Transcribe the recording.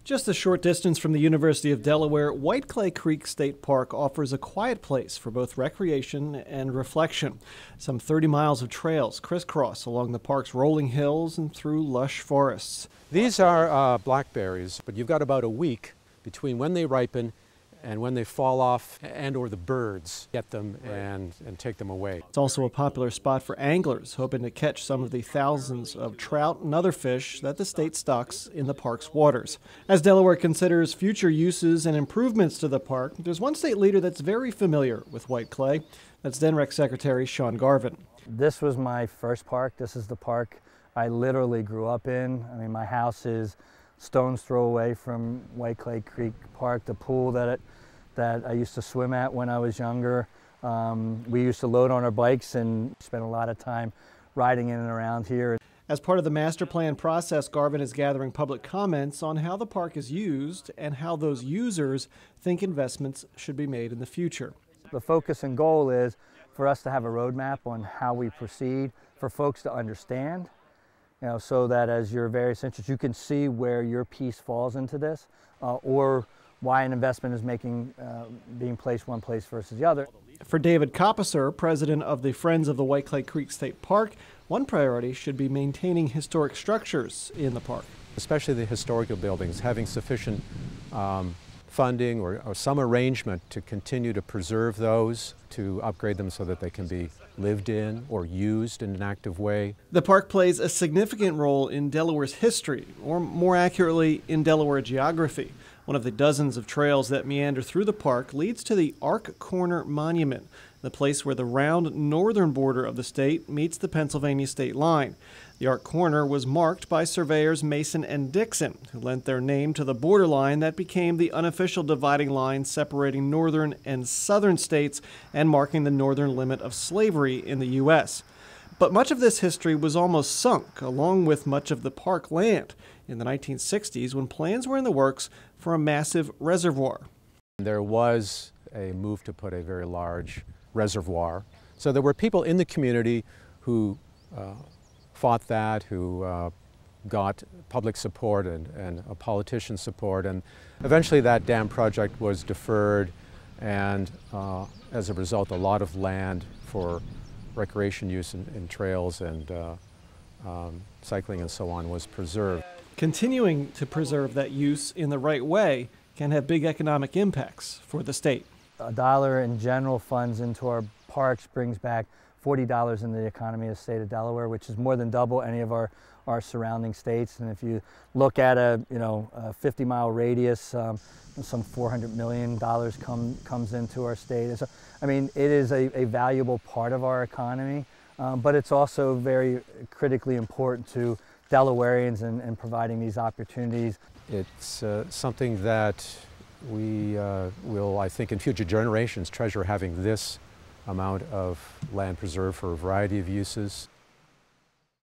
Just a short distance from the University of Delaware, White Clay Creek State Park offers a quiet place for both recreation and reflection. Some 30 miles of trails crisscross along the park's rolling hills and through lush forests. These are blackberries, but you've got about a week between when they ripen and when they fall off and or the birds get them and take them away. It's also a popular spot for anglers hoping to catch some of the thousands of trout and other fish that the state stocks in the park's waters. As Delaware considers future uses and improvements to the park, there's one state leader that's very familiar with White Clay. That's DenRec Secretary Sean Garvin. This was my first park. This is the park I literally grew up in. I mean, my house is stone's throw away from White Clay Creek Park, the pool that I used to swim at when I was younger. We used to load on our bikes and spend a lot of time riding in and around here. As part of the master plan process, Garvin is gathering public comments on how the park is used and how those users think investments should be made in the future. The focus and goal is for us to have a roadmap on how we proceed, for folks to understand, so that as your various interests, you can see where your piece falls into this, or why an investment is being placed one place versus the other. For David Coppicer, president of the Friends of the White Clay Creek State Park, one priority should be maintaining historic structures in the park. Especially the historical buildings, having sufficient funding or some arrangement to continue to preserve those, to upgrade them so that they can be lived in or used in an active way. The park plays a significant role in Delaware's history, or more accurately, in Delaware geography. One of the dozens of trails that meander through the park leads to the Arc Corner Monument, the place where the round northern border of the state meets the Pennsylvania state line. The Arc Corner was marked by surveyors Mason and Dixon, who lent their name to the borderline that became the unofficial dividing line separating northern and southern states and marking the northern limit of slavery in the U.S. But much of this history was almost sunk, along with much of the park land, in the 1960s when plans were in the works for a massive reservoir. There was a move to put a very large reservoir. So there were people in the community who fought that, who got public support and politician support, and eventually that dam project was deferred, and as a result a lot of land for recreation use in trails and cycling and so on was preserved. Continuing to preserve that use in the right way can have big economic impacts for the state. $1 in general funds into our parks brings back $40 in the economy of the state of Delaware, which is more than double any of our surrounding states. And if you look at a 50-mile radius, some $400 million comes into our state. So, I mean, it is a valuable part of our economy, but it's also very critically important to Delawareans and providing these opportunities. It's something that we will, I think, in future generations treasure, having this amount of land preserved for a variety of uses.